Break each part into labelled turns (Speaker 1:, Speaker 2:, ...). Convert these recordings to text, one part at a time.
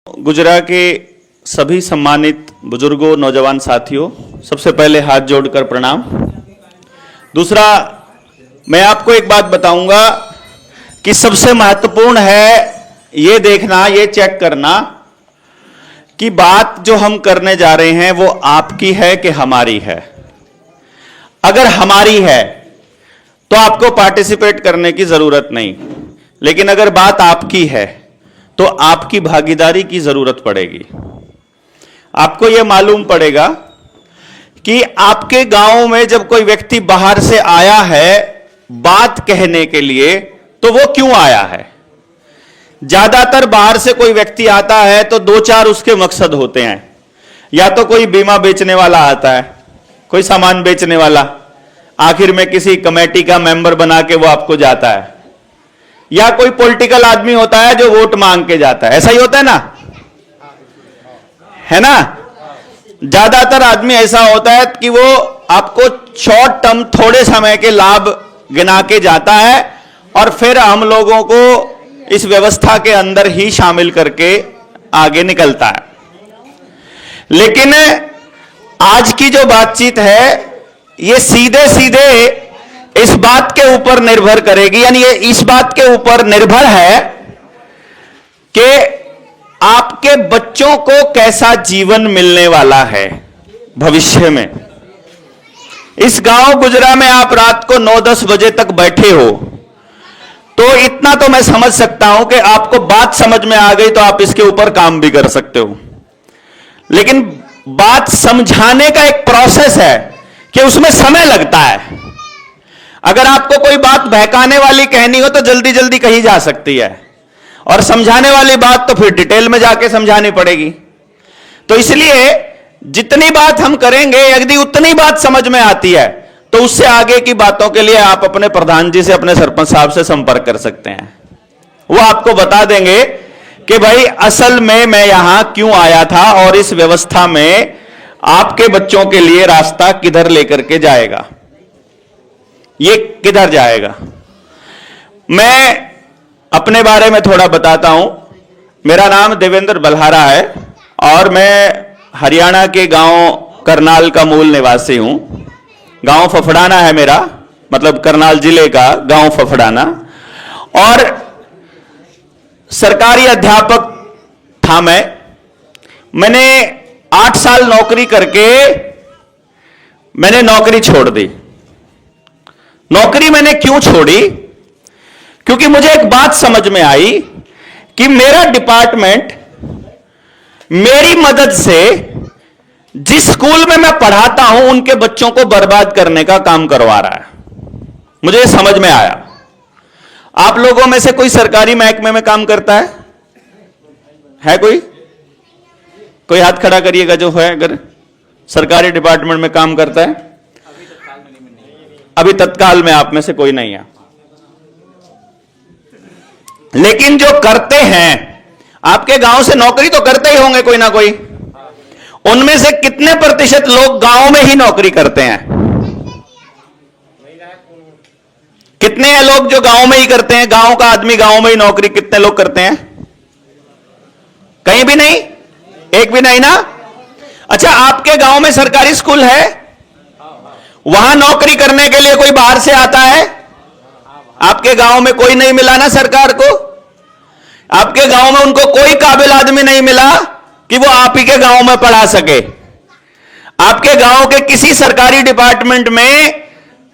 Speaker 1: गुजरा के सभी सम्मानित बुजुर्गों, नौजवान साथियों, सबसे पहले हाथ जोड़कर प्रणाम। दूसरा, मैं आपको एक बात बताऊंगा कि सबसे महत्वपूर्ण है ये देखना, ये चेक करना कि बात जो हम करने जा रहे हैं वो आपकी है कि हमारी है। अगर हमारी है तो आपको पार्टिसिपेट करने की जरूरत नहीं, लेकिन अगर बात आपकी है तो आपकी भागीदारी की जरूरत पड़ेगी। आपको यह मालूम पड़ेगा कि आपके गांव में जब कोई व्यक्ति बाहर से आया है बात कहने के लिए, तो वो क्यों आया है। ज्यादातर बाहर से कोई व्यक्ति आता है तो दो चार उसके मकसद होते हैं। या तो कोई बीमा बेचने वाला आता है, कोई सामान बेचने वाला, आखिर में किसी कमेटी का मेंबर बना के वो आपको जाता है, या कोई पॉलिटिकल आदमी होता है जो वोट मांग के जाता है। ऐसा ही होता है ना, है ना। ज्यादातर आदमी ऐसा होता है कि वो आपको शॉर्ट टर्म थोड़े समय के लाभ गिना के जाता है और फिर हम लोगों को इस व्यवस्था के अंदर ही शामिल करके आगे निकलता है। लेकिन आज की जो बातचीत है ये सीधे सीधे इस बात के ऊपर निर्भर करेगी, यानी ये इस बात के ऊपर निर्भर है कि आपके बच्चों को कैसा जीवन मिलने वाला है भविष्य में। इस गांव गुजरा में आप रात को 9-10 बजे तक बैठे हो तो इतना तो मैं समझ सकता हूं कि आपको बात समझ में आ गई तो आप इसके ऊपर काम भी कर सकते हो। लेकिन बात समझाने का एक प्रोसेस है कि उसमें समय लगता है। अगर आपको कोई बात बहकाने वाली कहनी हो तो जल्दी जल्दी कही जा सकती है, और समझाने वाली बात तो फिर डिटेल में जाके समझानी पड़ेगी। तो इसलिए जितनी बात हम करेंगे यदि उतनी बात समझ में आती है तो उससे आगे की बातों के लिए आप अपने प्रधान जी से, अपने सरपंच साहब से संपर्क कर सकते हैं। वो आपको बता देंगे कि भाई असल में मैं यहां क्यों आया था और इस व्यवस्था में आपके बच्चों के लिए रास्ता किधर लेकर के जाएगा, ये किधर जाएगा। मैं अपने बारे में थोड़ा बताता हूं। मेरा नाम देवेंद्र बल्हारा है और मैं हरियाणा के गांव करनाल का मूल निवासी हूं। गांव फफड़ाना है मेरा, मतलब करनाल जिले का गांव फफड़ाना। और सरकारी अध्यापक था मैंने 8 साल नौकरी करके मैंने नौकरी छोड़ दी। नौकरी मैंने क्यों छोड़ी? क्योंकि मुझे एक बात समझ में आई कि मेरा डिपार्टमेंट मेरी मदद से जिस स्कूल में मैं पढ़ाता हूं उनके बच्चों को बर्बाद करने का काम करवा रहा है। मुझे समझ में आया। आप लोगों में से कोई सरकारी महकमे में काम करता है कोई हाथ खड़ा करिएगा जो है अगर सरकारी डिपार्टमेंट में काम करता है। अभी तत्काल में आप में से कोई नहीं है। लेकिन जो करते हैं, आपके गांव से नौकरी तो करते ही होंगे कोई ना कोई। उनमें से कितने प्रतिशत लोग गांव में ही नौकरी करते हैं? कितने हैं लोग जो गांव में ही करते हैं? गांव का आदमी गांव में ही नौकरी कितने लोग करते हैं? कहीं भी नहीं, एक भी नहीं ना। अच्छा, आपके गांव में सरकारी स्कूल है, वहां नौकरी करने के लिए कोई बाहर से आता है? आपके गांव में कोई नहीं मिला ना सरकार को। आपके गांव में उनको कोई काबिल आदमी नहीं मिला कि वो आप ही के गांव में पढ़ा सके। आपके गांव के किसी सरकारी डिपार्टमेंट में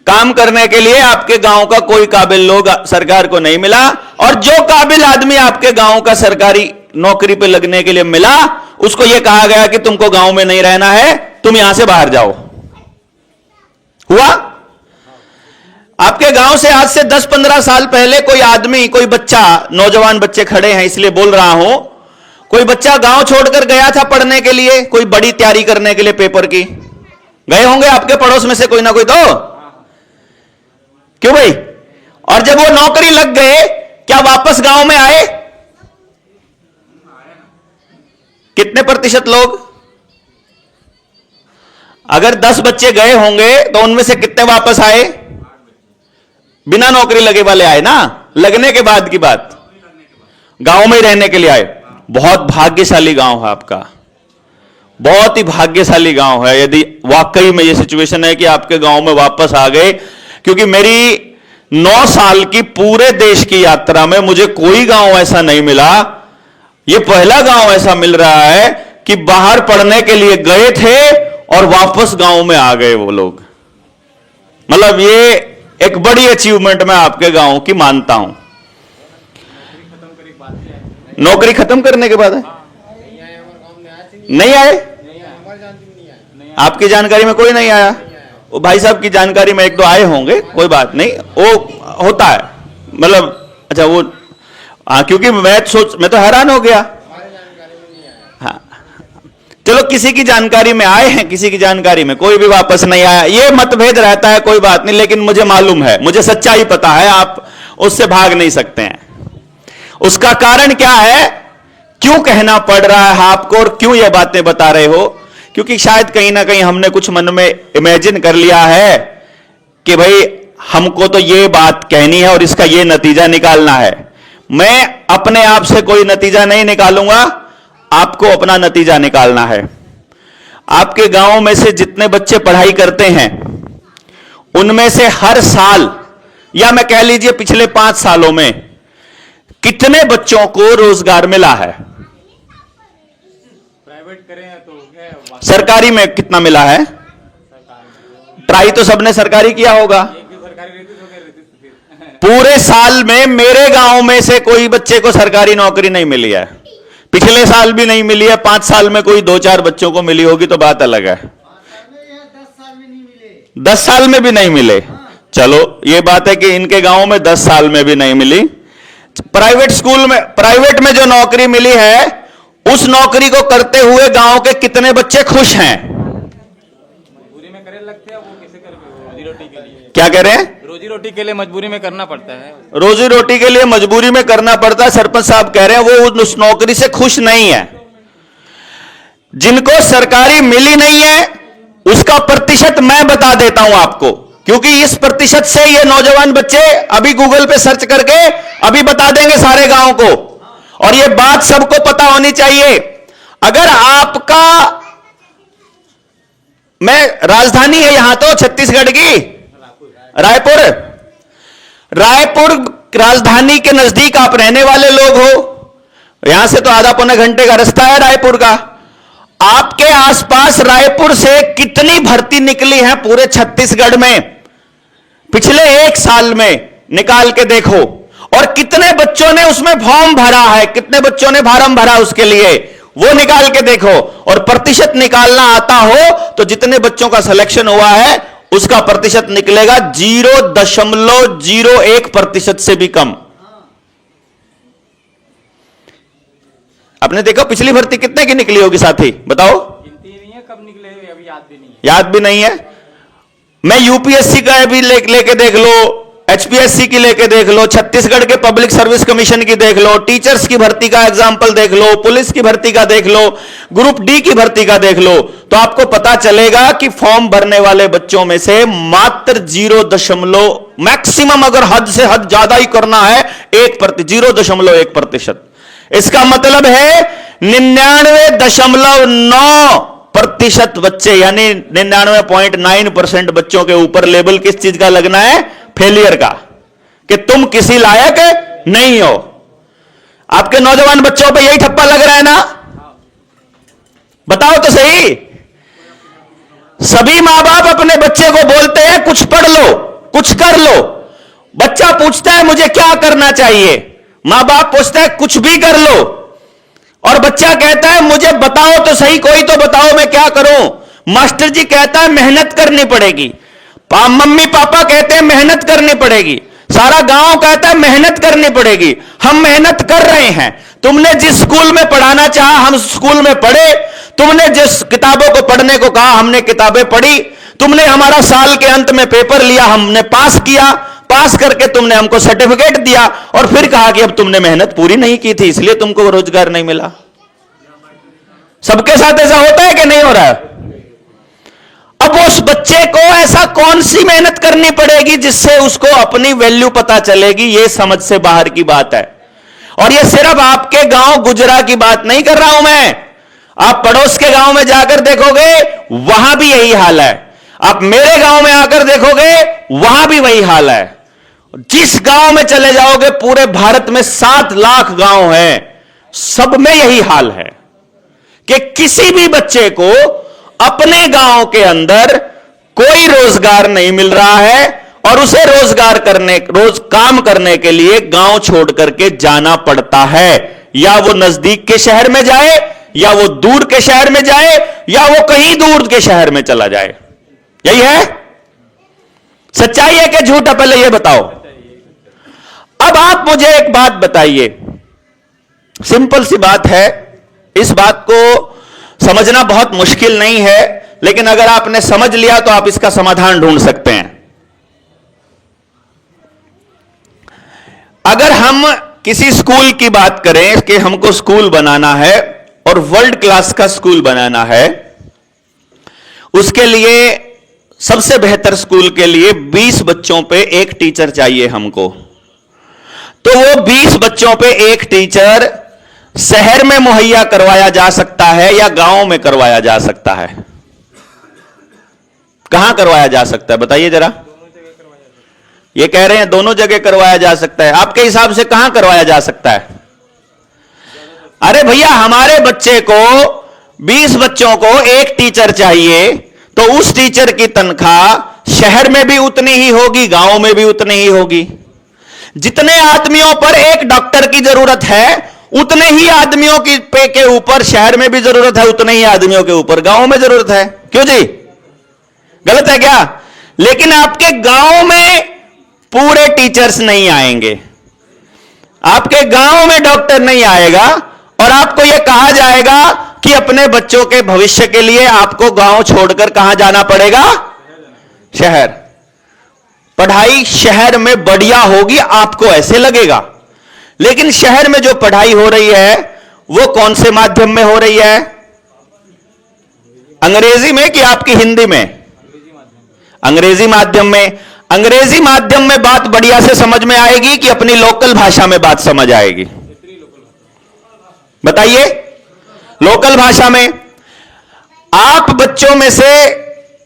Speaker 1: काम करने के लिए आपके गांव का कोई काबिल लोग सरकार को नहीं मिला, और जो काबिल आदमी आपके गांव का सरकारी नौकरी पे लगने के लिए मिला उसको यह कहा गया कि तुमको गांव में नहीं रहना है, तुम यहां से बाहर जाओ। हुआ? आपके गांव से आज से 10-15 साल पहले कोई आदमी, कोई बच्चा, नौजवान बच्चे खड़े हैं इसलिए बोल रहा हूं, कोई बच्चा गांव छोड़कर गया था पढ़ने के लिए, कोई बड़ी तैयारी करने के लिए पेपर की। गए होंगे आपके पड़ोस में से कोई ना कोई तो। क्यों भाई? और जब वो नौकरी लग गए क्या वापस गांव में आए? कितने प्रतिशत लोग? अगर 10 बच्चे गए होंगे तो उनमें से कितने वापस आए? बिना नौकरी लगे वाले आए ना, लगने के बाद की बात, गांव में ही रहने के लिए आए। बहुत भाग्यशाली गांव है आपका, बहुत ही भाग्यशाली गांव है यदि वाकई में ये सिचुएशन है कि आपके गांव में वापस आ गए। क्योंकि मेरी 9 साल की पूरे देश की यात्रा में मुझे कोई गांव ऐसा नहीं मिला, ये पहला गांव ऐसा मिल रहा है कि बाहर पढ़ने के लिए गए थे और वापस गांव में आ गए वो लोग। मतलब ये एक बड़ी अचीवमेंट मैं आपके गांव की मानता हूं। नौकरी खत्म करने के बाद है? नहीं आए? आपकी जानकारी में कोई नहीं आया? वो भाई साहब की जानकारी में 1-2 आए होंगे, कोई बात नहीं, वो होता है। मतलब अच्छा वो क्योंकि मैं तो हैरान हो गया। हाँ चलो, किसी की जानकारी में आए हैं, किसी की जानकारी में कोई भी वापस नहीं आया। ये मतभेद रहता है, कोई बात नहीं, लेकिन मुझे मालूम है, मुझे सच्चाई पता है, आप उससे भाग नहीं सकते हैं। उसका कारण क्या है, क्यों कहना पड़ रहा है आपको और क्यों ये बातें बता रहे हो? क्योंकि शायद कहीं ना कहीं हमने कुछ मन में इमेजिन कर लिया है कि भाई हमको तो ये बात कहनी है और इसका ये नतीजा निकालना है। मैं अपने आप से कोई नतीजा नहीं निकालूंगा, आपको अपना नतीजा निकालना है। आपके गांव में से जितने बच्चे पढ़ाई करते हैं उनमें से हर साल, या मैं कह लीजिए पिछले 5 सालों में, कितने बच्चों को रोजगार मिला है? प्राइवेट करें तो सरकारी में कितना मिला है? ट्राई तो सबने सरकारी किया होगा। पूरे साल में मेरे गांव में से कोई बच्चे को सरकारी नौकरी नहीं मिली है। पिछले साल भी नहीं मिली है, 5 साल में कोई 2-4 बच्चों को मिली होगी तो बात अलग है। 10 साल में भी नहीं मिले। चलो ये बात है कि इनके गांव में 10 साल में भी नहीं मिली। प्राइवेट स्कूल में, प्राइवेट में जो नौकरी मिली है उस नौकरी को करते हुए गांव के कितने बच्चे खुश हैं?
Speaker 2: मजबूरी में करे लगते हैं, वो कैसे कर रोजी रोटी के लिए।
Speaker 1: क्या कह रहे हैं?
Speaker 2: रोजी रोटी के लिए मजबूरी में करना पड़ता है।
Speaker 1: रोजी रोटी के लिए मजबूरी में करना पड़ता है। सरपंच साहब कह रहे हैं वो उस नौकरी से खुश नहीं है। जिनको सरकारी मिली नहीं है उसका प्रतिशत मैं बता देता हूं आपको, क्योंकि इस प्रतिशत से ये नौजवान बच्चे अभी गूगल पे सर्च करके अभी बता देंगे सारे गांव को, और ये बात सबको पता होनी चाहिए। अगर आपका, मैं, राजधानी है यहां तो छत्तीसगढ़ की रायपुर, रायपुर राजधानी के नजदीक आप रहने वाले लोग हो, यहां से तो आधा पौने घंटे का रास्ता है रायपुर का। आपके आसपास रायपुर से कितनी भर्ती निकली है पूरे छत्तीसगढ़ में पिछले 1 साल में? निकाल के देखो। और कितने बच्चों ने उसमें फॉर्म भरा है, कितने बच्चों ने फार्म भरा उसके लिए, वो निकाल के देखो। और प्रतिशत निकालना आता हो तो जितने बच्चों का सिलेक्शन हुआ है उसका प्रतिशत निकलेगा 0.01% से भी कम। आपने देखा पिछली भर्ती कितने की निकली होगी साथी, बताओ?
Speaker 2: गिनती नहीं है, कब निकले अभी याद भी नहीं है।
Speaker 1: याद भी नहीं है। मैं यूपीएससी का भी लेके देख लो, एचपीएससी की लेके देख लो, छत्तीसगढ़ के पब्लिक सर्विस कमीशन की देख लो, टीचर्स की भर्ती का एग्जाम्पल देख लो, पुलिस की भर्ती का देख लो, ग्रुप डी की भर्ती का देख लो, तो आपको पता चलेगा कि फॉर्म भरने वाले बच्चों में से मात्र 0. मैक्सिमम, अगर हद से हद ज्यादा ही करना है, 0.1%। इसका मतलब है 99.9% बच्चे, यानी 99.9% बच्चों के ऊपर लेबल किस चीज का लगना है? फेलियर का, कि तुम किसी लायक नहीं हो। आपके नौजवान बच्चों पे यही ठप्पा लग रहा है ना? बताओ तो सही। सभी मां बाप अपने बच्चे को बोलते हैं कुछ पढ़ लो, कुछ कर लो। बच्चा पूछता है मुझे क्या करना चाहिए, मां बाप पूछता है कुछ भी कर लो, और बच्चा कहता है मुझे बताओ तो सही, कोई तो बताओ मैं क्या करूं। मास्टर जी कहता है मेहनत करनी पड़ेगी, मम्मी पापा कहते हैं मेहनत करनी पड़ेगी, सारा गांव कहता है मेहनत करनी पड़ेगी। हम मेहनत कर रहे हैं। तुमने जिस स्कूल में पढ़ाना चाहा हम स्कूल में पढ़े, तुमने जिस किताबों को पढ़ने को कहा हमने किताबें पढ़ी, तुमने हमारा साल के अंत में पेपर लिया, हमने पास किया, पास करके तुमने हमको सर्टिफिकेट दिया, और फिर कहा कि अब तुमने मेहनत पूरी नहीं की थी इसलिए तुमको रोजगार नहीं मिला। सबके साथ ऐसा होता है कि नहीं हो रहा है? अब उस बच्चे को ऐसा कौन सी मेहनत करनी पड़ेगी जिससे उसको अपनी वैल्यू पता चलेगी? ये समझ से बाहर की बात है। और ये सिर्फ आपके गांव गुजरा की बात नहीं कर रहा हूं मैं, आप पड़ोस के गांव में जाकर देखोगे वहां भी यही हाल है, आप मेरे गांव में आकर देखोगे वहां भी वही हाल है। जिस गांव में चले जाओगे, पूरे भारत में 7 लाख गांव हैं, सब में यही हाल है कि किसी भी बच्चे को अपने गांव के अंदर कोई रोजगार नहीं मिल रहा है और उसे रोज काम करने के लिए गांव छोड़ करके जाना पड़ता है। या वो नजदीक के शहर में जाए, या वो दूर के शहर में जाए, या वो कहीं दूर के शहर में चला जाए। यही है, सच्चाई है कि झूठ है? पहले ये बताओ। अब आप मुझे एक बात बताइए, सिंपल सी बात है, इस बात को समझना बहुत मुश्किल नहीं है, लेकिन अगर आपने समझ लिया तो आप इसका समाधान ढूंढ सकते हैं। अगर हम किसी स्कूल की बात करें कि हमको स्कूल बनाना है और वर्ल्ड क्लास का स्कूल बनाना है, उसके लिए सबसे बेहतर स्कूल के लिए 20 बच्चों पे एक टीचर चाहिए हमको। तो वो 20 बच्चों पे एक टीचर शहर में मुहैया करवाया जा सकता है या गांव में करवाया जा सकता है? कहां करवाया जा सकता है बताइए जरा। ये कह रहे हैं दोनों जगह करवाया जा सकता है, आपके हिसाब से कहां करवाया जा सकता है? अरे भैया, हमारे बच्चे को 20 बच्चों को एक टीचर चाहिए, तो उस टीचर की तनख्वाह शहर में भी उतनी ही होगी, गांव में भी उतनी ही होगी। जितने आदमियों पर एक डॉक्टर की जरूरत है, उतने ही आदमियों की पे के ऊपर शहर में भी जरूरत है, उतने ही आदमियों के ऊपर गांव में जरूरत है। क्यों जी, गलत है क्या? लेकिन आपके गांव में पूरे टीचर्स नहीं आएंगे, आपके गांव में डॉक्टर नहीं आएगा, और आपको यह कहा जाएगा कि अपने बच्चों के भविष्य के लिए आपको गांव छोड़कर कहां जाना पड़ेगा? शहर। पढ़ाई शहर में बढ़िया होगी, आपको ऐसे लगेगा, लेकिन शहर में जो पढ़ाई हो रही है वो कौन से माध्यम में हो रही है? अंग्रेजी में कि आपकी हिंदी में? अंग्रेजी माध्यम में। अंग्रेजी माध्यम में बात बढ़िया से समझ में आएगी कि अपनी लोकल भाषा में बात समझ आएगी? बताइए। लोकल भाषा में। आप बच्चों में से,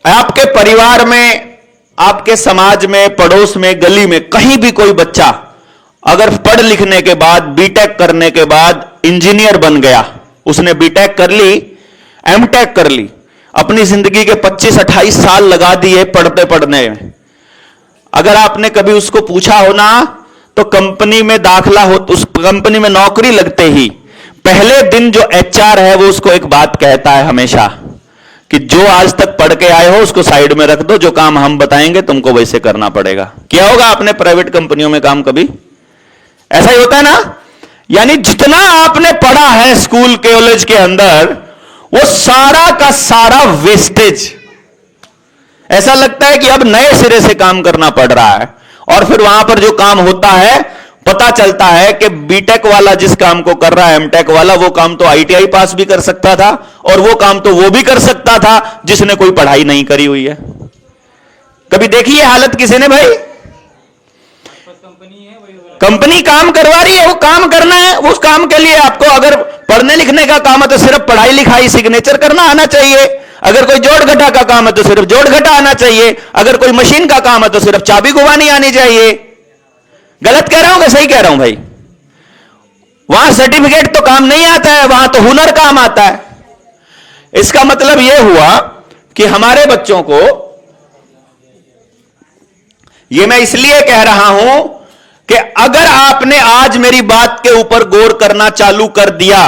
Speaker 1: आपके परिवार में, आपके समाज में, पड़ोस में, गली में कहीं भी कोई बच्चा अगर पढ़ लिखने के बाद, बीटेक करने के बाद इंजीनियर बन गया, उसने बीटेक कर ली, एमटेक कर ली, अपनी जिंदगी के 25-28 साल लगा दिए पढ़ते पढ़ने में, अगर आपने कभी उसको पूछा हो ना, तो कंपनी में दाखला हो, उस कंपनी में नौकरी लगते ही पहले दिन जो एचआर है वो उसको एक बात कहता है हमेशा कि जो आज तक पढ़ के आए हो उसको साइड में रख दो, जो काम हम बताएंगे तुमको वैसे करना पड़ेगा। क्या होगा आपने प्राइवेट कंपनियों में काम कभी? ऐसा ही होता है ना। यानी जितना आपने पढ़ा है स्कूल कॉलेज के अंदर, वो सारा का सारा वेस्टेज। ऐसा लगता है कि अब नए सिरे से काम करना पड़ रहा है, और फिर वहां पर जो काम होता है, पता चलता है कि बीटेक वाला जिस काम को कर रहा है, एमटेक वाला वो काम तो आईटीआई पास भी कर सकता था, और वो काम तो वो भी कर सकता था जिसने कोई पढ़ाई नहीं करी हुई है। कभी देखी है हालत किसी ने? भाई कंपनी काम करवा रही है, वो काम करना है, उस काम के लिए आपको अगर पढ़ने लिखने का काम है तो सिर्फ पढ़ाई लिखाई सिग्नेचर करना आना चाहिए, अगर कोई जोड़ घटा का काम है तो सिर्फ जोड़ घटा आना चाहिए, अगर कोई मशीन का काम है तो सिर्फ चाबी घुमानी आनी चाहिए। गलत कह रहा हूं कि सही कह रहा हूं भाई? वहां सर्टिफिकेट तो काम नहीं आता है, वहां तो हुनर काम आता है। इसका मतलब यह हुआ कि हमारे बच्चों को, यह मैं इसलिए कह रहा हूं कि अगर आपने आज मेरी बात के ऊपर गौर करना चालू कर दिया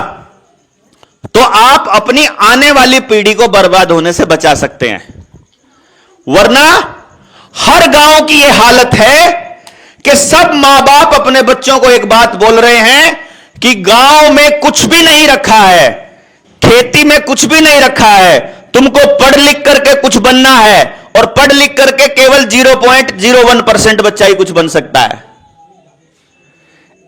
Speaker 1: तो आप अपनी आने वाली पीढ़ी को बर्बाद होने से बचा सकते हैं। वरना हर गांव की यह हालत है कि सब मां बाप अपने बच्चों को एक बात बोल रहे हैं कि गांव में कुछ भी नहीं रखा है, खेती में कुछ भी नहीं रखा है, तुमको पढ़ लिख करके कुछ बनना है, और पढ़ लिख करके केवल 0.01% बच्चा ही कुछ बन सकता है।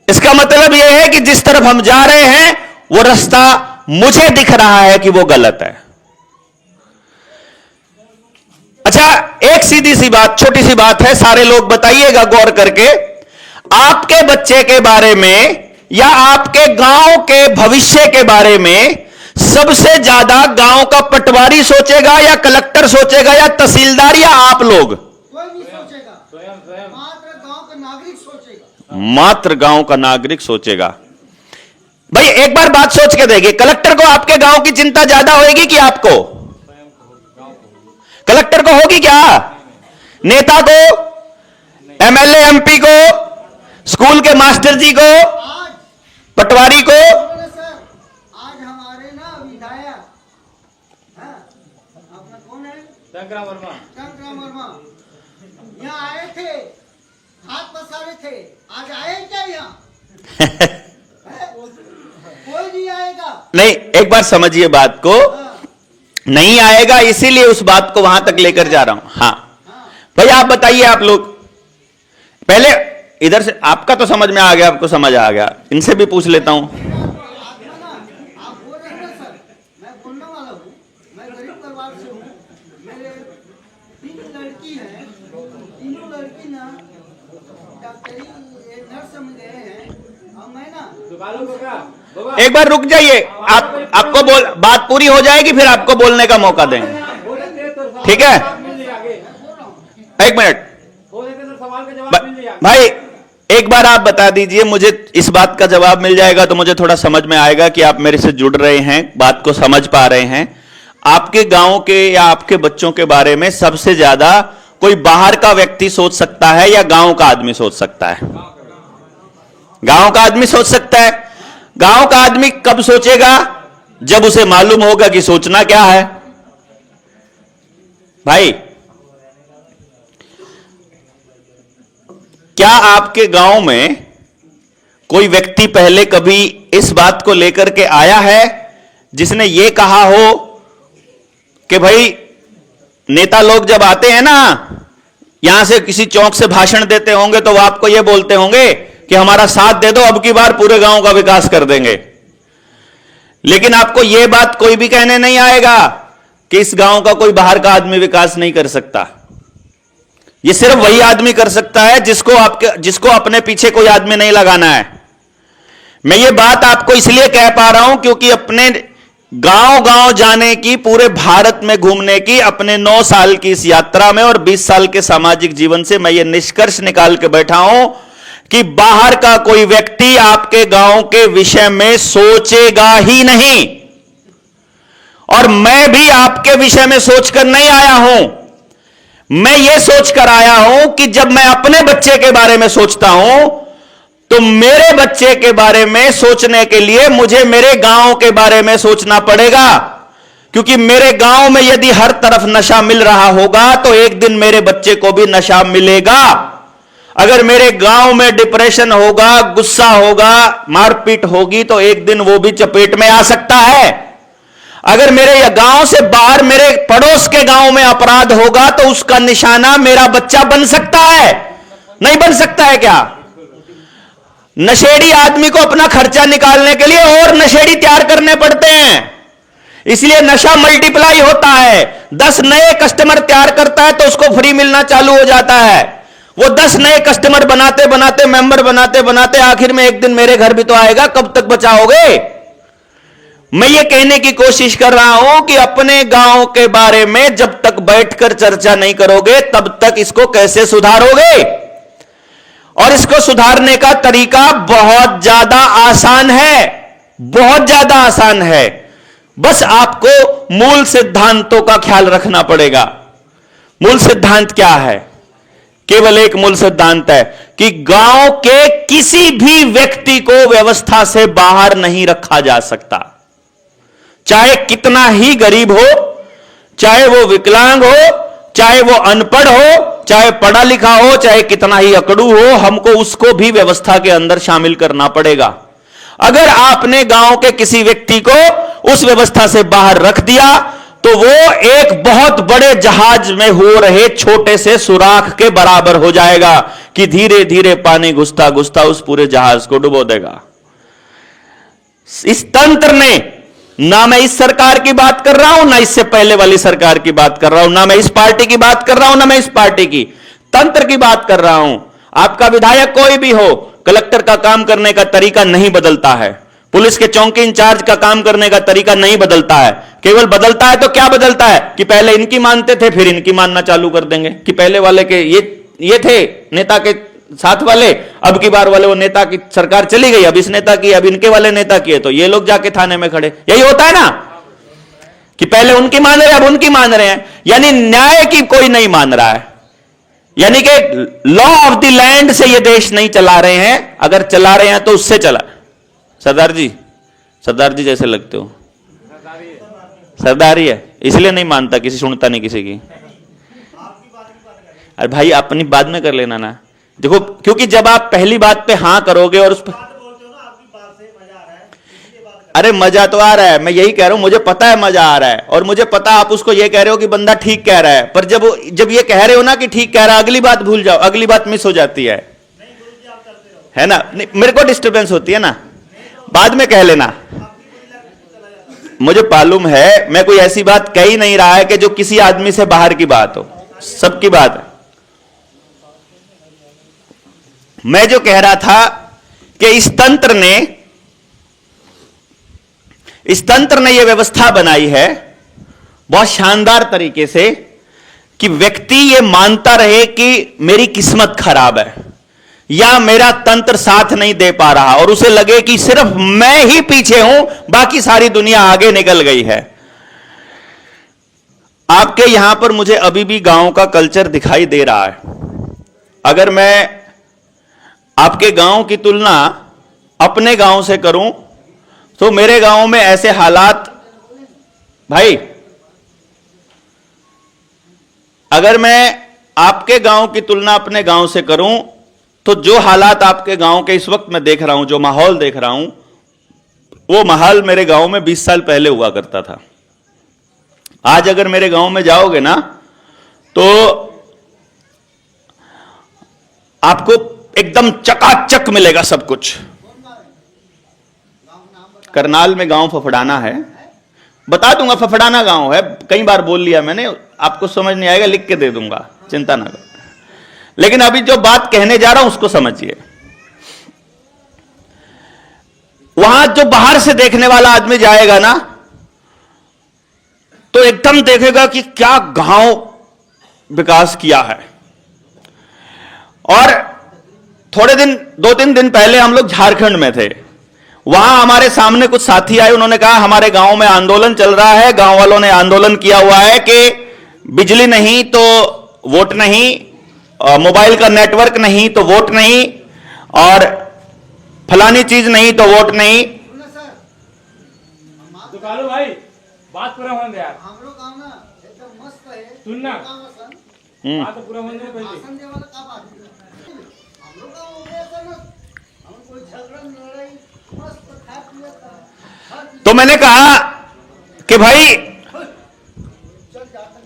Speaker 1: इसका मतलब यह है कि जिस तरफ हम जा रहे हैं वो रास्ता मुझे दिख रहा है कि वो गलत है। अच्छा, एक सीधी सी बात, छोटी सी बात है, सारे लोग बताइएगा गौर करके, आपके बच्चे के बारे में या आपके गांव के भविष्य के बारे में सबसे ज्यादा गांव का पटवारी सोचेगा या कलेक्टर सोचेगा या तहसीलदार या आप लोग?
Speaker 3: कोई नहीं सोचेगा,
Speaker 2: स्वयं
Speaker 3: मात्र गांव का नागरिक सोचेगा।
Speaker 1: मात्र गांव का नागरिक सोचेगा। भाई एक बार बात सोच के देखिए, कलेक्टर को आपके गांव की चिंता ज्यादा होगी कि आपको? कलेक्टर को होगी क्या? नेता को, एमएलए एमपी को, स्कूल के मास्टर जी को,
Speaker 3: आज
Speaker 1: पटवारी को?
Speaker 3: बोले सर, आज हमारे ना विधायक, हाँ, अपना कौन है?
Speaker 2: शंकराम वर्मा
Speaker 3: शंकराम वर्मा यहाँ आए थे, हाथ पसारे थे, आज आए क्या यहाँ? कोई नहीं आएगा।
Speaker 1: नहीं, एक बार समझिए बात को। नहीं आएगा, इसीलिए उस बात को वहां तक लेकर जा रहा हूं। हाँ भाई, आप बताइए, आप लोग पहले इधर से, आपका तो समझ में आ गया, आपको समझ आ गया, इनसे भी पूछ लेता हूं।
Speaker 3: आप बोल रहे हैं ना सर, मैं बोलने वाला हूँ, मैं गरीब परिवार से हूँ, मेरे 3 लड़की हैं, तीनों लड़की ना डॉक्टरी नर्स में गए हैं, और मैं ना
Speaker 2: दुकानों को क्या बाबा
Speaker 1: एक बार रुक जाइए, आपको बोल, बात पूरी हो जाएगी फिर आपको बोलने का मौका देंगे,
Speaker 2: बोलेंगे तो
Speaker 1: ठीक है?
Speaker 2: मिल जाएगा आगे,
Speaker 3: बोल रहा हूँ।
Speaker 1: एक मिनट
Speaker 2: बोलेंगे तो सवाल का जवाब मिल जाएगा।
Speaker 1: भाई, एक बार आप बता दीजिए मुझे, इस बात का जवाब मिल जाएगा तो मुझे थोड़ा समझ में आएगा कि आप मेरे से जुड़ रहे हैं, बात को समझ पा रहे हैं। आपके गांव के या आपके बच्चों के बारे में सबसे ज्यादा कोई बाहर का व्यक्ति सोच सकता है या गांव का आदमी सोच सकता है? गांव का आदमी सोच सकता है। गांव का आदमी कब सोचेगा? जब उसे मालूम होगा कि सोचना क्या है। भाई, क्या आपके गांव में कोई व्यक्ति पहले कभी इस बात को लेकर के आया है जिसने यह कहा हो कि भाई नेता लोग जब आते हैं ना, यहां से किसी चौक से भाषण देते होंगे तो वो आपको यह बोलते होंगे कि हमारा साथ दे दो, अब की बार पूरे गांव का विकास कर देंगे। लेकिन आपको यह बात कोई भी कहने नहीं आएगा कि इस गांव का कोई बाहर का आदमी विकास नहीं कर सकता। यह सिर्फ वही आदमी कर सकता है जिसको अपने पीछे कोई आदमी नहीं लगाना है। मैं ये बात आपको इसलिए कह पा रहा हूं क्योंकि अपने गांव गांव जाने की, पूरे भारत में घूमने की अपने 9 साल की इस यात्रा में और 20 साल के सामाजिक जीवन से मैं ये निष्कर्ष निकाल के बैठा हूं कि बाहर का कोई व्यक्ति आपके गांव के विषय में सोचेगा ही नहीं। और मैं भी आपके विषय में सोचकर नहीं आया हूं, मैं ये सोचकर आया हूं कि जब मैं अपने बच्चे के बारे में सोचता हूं तो मेरे बच्चे के बारे में सोचने के लिए मुझे मेरे गांव के बारे में सोचना पड़ेगा। क्योंकि मेरे गांव में यदि हर तरफ नशा मिल रहा होगा तो एक दिन मेरे बच्चे को भी नशा मिलेगा। अगर मेरे गांव में डिप्रेशन होगा, गुस्सा होगा, मारपीट होगी तो एक दिन वो भी चपेट में आ सकता है। अगर मेरे गांव से बाहर मेरे पड़ोस के गांव में अपराध होगा तो उसका निशाना मेरा बच्चा बन सकता है। नहीं बन सकता है क्या? नशेड़ी आदमी को अपना खर्चा निकालने के लिए और नशेड़ी तैयार करने पड़ते हैं, इसलिए नशा मल्टीप्लाई होता है। 10 नए कस्टमर तैयार करता है तो उसको फ्री मिलना चालू हो जाता है। वो 10 नए कस्टमर बनाते बनाते, मेंबर बनाते बनाते आखिर में एक दिन मेरे घर भी तो आएगा, कब तक बचाओगे? मैं ये कहने की कोशिश कर रहा हूं कि अपने गांव के बारे में जब तक बैठकर चर्चा नहीं करोगे तब तक इसको कैसे सुधारोगे? और इसको सुधारने का तरीका बहुत ज्यादा आसान है, बहुत ज्यादा आसान है। बस आपको मूल सिद्धांतों का ख्याल रखना पड़ेगा। मूल सिद्धांत क्या है? केवल एक मूल सिद्धांत है कि गांव के किसी भी व्यक्ति को व्यवस्था से बाहर नहीं रखा जा सकता। चाहे कितना ही गरीब हो, चाहे वो विकलांग हो, चाहे वो अनपढ़ हो, चाहे पढ़ा लिखा हो, चाहे कितना ही अकड़ू हो, हमको उसको भी व्यवस्था के अंदर शामिल करना पड़ेगा। अगर आपने गांव के किसी व्यक्ति को उस व्यवस्था से बाहर रख दिया तो वो एक बहुत बड़े जहाज में हो रहे छोटे से सुराख के बराबर हो जाएगा कि धीरे धीरे पानी घुसता घुसता उस पूरे जहाज को डुबो देगा। इस तंत्र ने, ना मैं इस सरकार की बात कर रहा हूं, ना इससे पहले वाली सरकार की बात कर रहा हूं, ना मैं इस पार्टी की बात कर रहा हूं, ना मैं इस पार्टी की, तंत्र की बात कर रहा हूं। आपका विधायक कोई भी हो, कलेक्टर का काम करने का तरीका नहीं बदलता है, पुलिस के चौकी इंचार्ज का काम करने का तरीका नहीं बदलता है। केवल बदलता है तो क्या बदलता है कि पहले इनकी मानते थे फिर इनकी मानना चालू कर देंगे, कि पहले वाले के ये थे नेता के साथ वाले, अब की बार वाले वो नेता की सरकार चली गई, अब इस नेता की, अब इनके वाले नेता की है तो ये लोग जाके थाने में खड़े। यही होता है ना कि पहले उनकी मान रहे हैं अब उनकी मान रहे हैं, यानी न्याय की कोई नहीं मान रहा है, यानी कि लॉ ऑफ द लैंड से ये देश नहीं चला रहे हैं, अगर चला रहे हैं तो उससे चला। सरदार जी जैसे लगते हो, सरदारी है इसलिए नहीं मानता, किसी सुनता नहीं किसी की। अरे भाई अपनी बात में कर लेना ना, देखो क्योंकि जब आप पहली बात पे हां करोगे और उस पर, अरे मजा तो आ रहा है, मैं यही कह रहा हूं, मुझे पता है मजा आ रहा है, और मुझे पता आप उसको ये कह रहे हो कि बंदा ठीक कह रहा है, पर जब ये कह रहे हो ना कि ठीक कह रहा है, अगली बात भूल जाओ, अगली बात मिस हो जाती है ना, मेरे को डिस्टर्बेंस होती है ना, बाद में कह लेना। मुझे मालूम है मैं कोई ऐसी बात कह ही नहीं रहा है कि जो किसी आदमी से बाहर की बात हो, सबकी बात है। मैं जो कह रहा था कि इस तंत्र ने यह व्यवस्था बनाई है बहुत शानदार तरीके से कि व्यक्ति यह मानता रहे कि मेरी किस्मत खराब है या मेरा तंत्र साथ नहीं दे पा रहा, और उसे लगे कि सिर्फ मैं ही पीछे हूं, बाकी सारी दुनिया आगे निकल गई है। आपके यहां पर मुझे अभी भी गांव का कल्चर दिखाई दे रहा है। अगर मैं आपके गांव की तुलना अपने गांव से करूं तो मेरे गांव में ऐसे हालात, भाई अगर मैं आपके गांव की तुलना अपने गांव से करूं तो जो हालात आपके गांव के इस वक्त मैं देख रहा हूं, जो माहौल देख रहा हूं, वो माहौल मेरे गांव में 20 साल पहले हुआ करता था। आज अगर मेरे गांव में जाओगे ना तो आपको एकदम चकाचक मिलेगा सब कुछ। करनाल में गांव फफड़ाना है, बता दूंगा, फफड़ाना गांव है, कई बार बोल लिया मैंने, आपको समझ नहीं आएगा लिख के दे दूंगा, चिंता ना करो। लेकिन अभी जो बात कहने जा रहा हूं उसको समझिए। वहां जो बाहर से देखने वाला आदमी जाएगा ना तो एकदम देखेगा कि क्या गांव विकास किया है। और थोड़े दिन, 2-3 दिन पहले हम लोग झारखंड में थे, वहां हमारे सामने कुछ साथी आए, उन्होंने कहा हमारे गांव में आंदोलन चल रहा है, गांव वालों ने आंदोलन किया हुआ है कि बिजली नहीं तो वोट नहीं, मोबाइल का नेटवर्क नहीं तो वोट नहीं, और फलानी चीज नहीं तो वोट नहीं।
Speaker 2: तो कालू भाई बात पूरा होने दे यार,
Speaker 3: हम लोग गाँव ना एकदम मस्त है,
Speaker 2: सुनना बात तो पूरा होने दे पहले।
Speaker 3: भाषण देने वाला का बात है? हम लोग गाँव हो गया था ना, हम कोई झगड़ा लड़ाई मस्त खा पिया था।
Speaker 1: तो मैंने कहा कि भाई
Speaker 3: चल जाता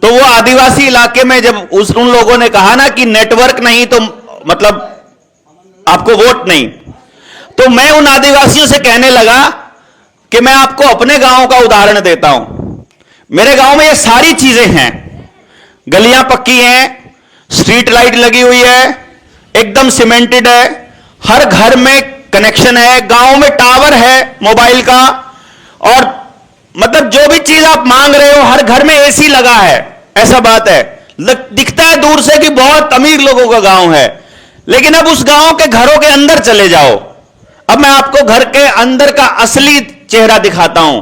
Speaker 1: तो वो आदिवासी इलाके में जब उन लोगों ने कहा ना कि नेटवर्क नहीं तो मतलब आपको वोट नहीं, तो मैं उन आदिवासियों से कहने लगा कि मैं आपको अपने गांव का उदाहरण देता हूं। मेरे गांव में ये सारी चीजें हैं, गलियां पक्की हैं, स्ट्रीट लाइट लगी हुई है, एकदम सीमेंटेड है, हर घर में कनेक्शन है, गांव में टावर है मोबाइल का, और मतलब जो भी चीज आप मांग रहे हो हर घर में एसी लगा है। ऐसा बात है, दिखता है दूर से कि बहुत अमीर लोगों का गांव है, लेकिन अब उस गांव के घरों के अंदर चले जाओ। अब मैं आपको घर के अंदर का असली चेहरा दिखाता हूं।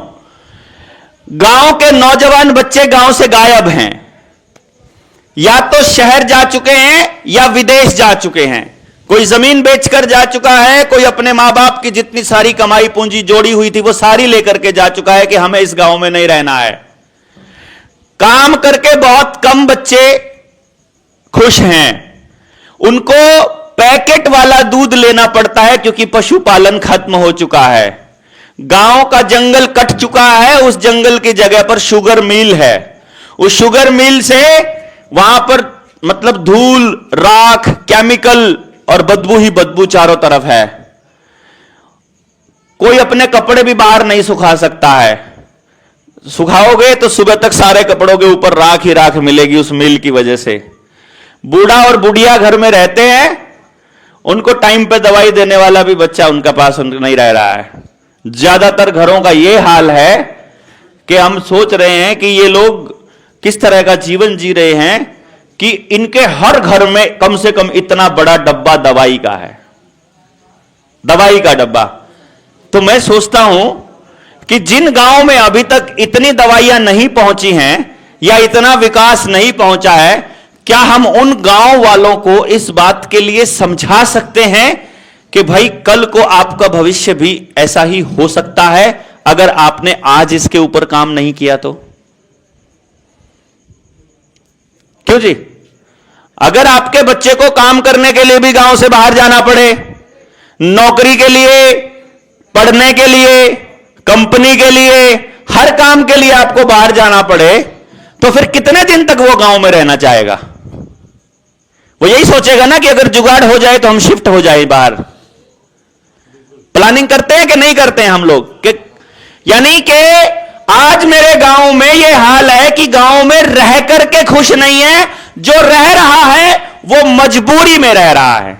Speaker 1: गांव के नौजवान बच्चे गांव से गायब हैं, या तो शहर जा चुके हैं या विदेश जा चुके हैं। कोई जमीन बेचकर जा चुका है, कोई अपने मां बाप की जितनी सारी कमाई पूंजी जोड़ी हुई थी वो सारी लेकर के जा चुका है कि हमें इस गांव में नहीं रहना है। काम करके बहुत कम बच्चे खुश हैं, उनको पैकेट वाला दूध लेना पड़ता है क्योंकि पशुपालन खत्म हो चुका है। गांव का जंगल कट चुका है, उस जंगल की जगह पर शुगर मिल है। उस शुगर मिल से वहां पर मतलब धूल, राख, केमिकल और बदबू ही बदबू चारों तरफ है। कोई अपने कपड़े भी बाहर नहीं सुखा सकता है, सुखाओगे तो सुबह तक सारे कपड़ों के ऊपर राख ही राख मिलेगी उस मिल की वजह से। बूढ़ा और बुढ़िया घर में रहते हैं, उनको टाइम पे दवाई देने वाला भी बच्चा उनका पास नहीं रह रहा है। ज्यादातर घरों का यह हाल है कि हम सोच रहे हैं कि ये लोग किस तरह का जीवन जी रहे हैं कि इनके हर घर में कम से कम इतना बड़ा डब्बा दवाई का है, दवाई का डब्बा। तो मैं सोचता हूं कि जिन गांवों में अभी तक इतनी दवाइयां नहीं पहुंची हैं या इतना विकास नहीं पहुंचा है, क्या हम उन गांव वालों को इस बात के लिए समझा सकते हैं कि भाई कल को आपका भविष्य भी ऐसा ही हो सकता है अगर आपने आज इसके ऊपर काम नहीं किया तो? क्यों जी? अगर आपके बच्चे को काम करने के लिए भी गांव से बाहर जाना पड़े, नौकरी के लिए, पढ़ने के लिए, कंपनी के लिए, हर काम के लिए आपको बाहर जाना पड़े, तो फिर कितने दिन तक वो गांव में रहना चाहेगा? वो यही सोचेगा ना कि अगर जुगाड़ हो जाए तो हम शिफ्ट हो जाए बाहर। प्लानिंग करते हैं कि नहीं करते हैं हम लोग? यानी कि आज मेरे गांव में यह हाल है कि गांव में रह करके खुश नहीं है, जो रह रहा है वो मजबूरी में रह रहा है।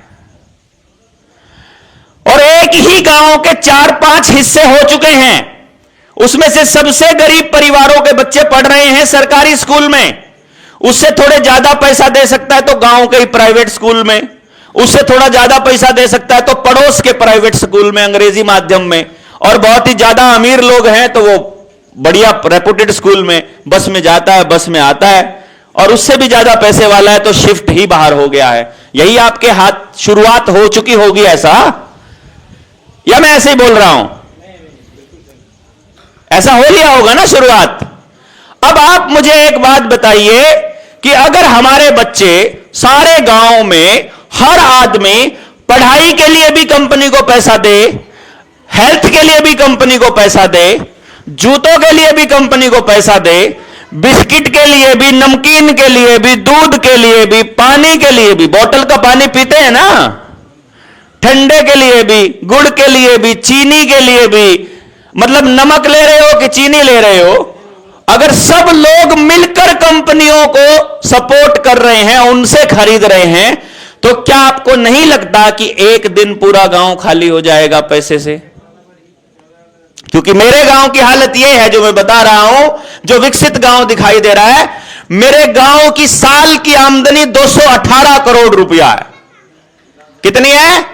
Speaker 1: और एक ही गांव के 4-5 हिस्से हो चुके हैं, उसमें से सबसे गरीब परिवारों के बच्चे पढ़ रहे हैं सरकारी स्कूल में। उससे थोड़े ज्यादा पैसा दे सकता है तो गांव के ही प्राइवेट स्कूल में, उससे थोड़ा ज्यादा पैसा दे सकता है तो पड़ोस के प्राइवेट स्कूल में अंग्रेजी माध्यम में, और बहुत ही ज्यादा अमीर लोग हैं तो वो बढ़िया रेपुटेड स्कूल में बस में जाता है, बस में आता है, और उससे भी ज्यादा पैसे वाला है तो शिफ्ट ही बाहर हो गया है। यही आपके हाथ शुरुआत हो चुकी होगी ऐसा, या मैं ऐसे ही बोल रहा हूं? ऐसा हो लिया होगा ना शुरुआत। अब आप मुझे एक बात बताइए कि अगर हमारे बच्चे सारे गांव में हर आदमी पढ़ाई के लिए भी कंपनी को पैसा दे, हेल्थ के लिए भी कंपनी को पैसा दे, जूतों के लिए भी कंपनी को पैसा दे, बिस्किट के लिए भी, नमकीन के लिए भी, दूध के लिए भी, पानी के लिए भी, बोतल का पानी पीते हैं ना, ठंडे के लिए भी, गुड़ के लिए भी, चीनी के लिए भी, मतलब नमक ले रहे हो कि चीनी ले रहे हो, अगर सब लोग मिलकर कंपनियों को सपोर्ट कर रहे हैं, उनसे खरीद रहे हैं, तो क्या आपको नहीं लगता कि एक दिन पूरा गांव खाली हो जाएगा पैसे से? क्योंकि मेरे गांव की हालत यह है जो मैं बता रहा हूं, जो विकसित गांव दिखाई दे रहा है, मेरे गांव की साल की आमदनी 218 करोड़ रुपया है। कितनी है?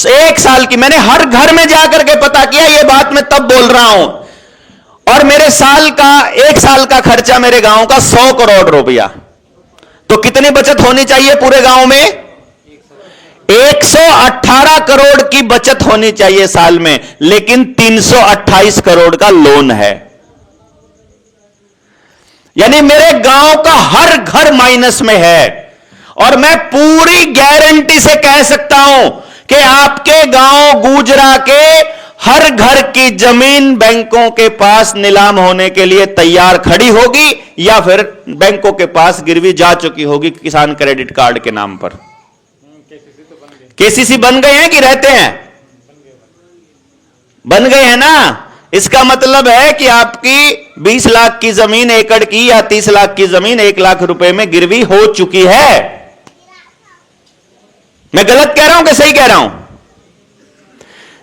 Speaker 1: एक साल की। मैंने हर घर में जाकर के पता किया, यह बात मैं तब बोल रहा हूं। और मेरे एक साल का खर्चा मेरे गांव का 100 करोड़ रुपया। तो कितनी बचत होनी चाहिए पूरे गांव में? 118 करोड़ की बचत होनी चाहिए साल में, लेकिन 328 करोड़ का लोन है। यानी मेरे गांव का हर घर माइनस में है। और मैं पूरी गारंटी से कह सकता हूं कि आपके गांव गुजरा के हर घर की जमीन बैंकों के पास नीलाम होने के लिए तैयार खड़ी होगी, या फिर बैंकों के पास गिरवी जा चुकी होगी किसान क्रेडिट कार्ड के नाम पर। केसीसी बन गए हैं कि रहते हैं? बन गए हैं ना। इसका मतलब है कि आपकी 20 लाख की जमीन एकड़ की या 30 लाख की जमीन 1 लाख रुपए में गिरवी हो चुकी है। मैं गलत कह रहा हूं कि सही कह रहा हूं?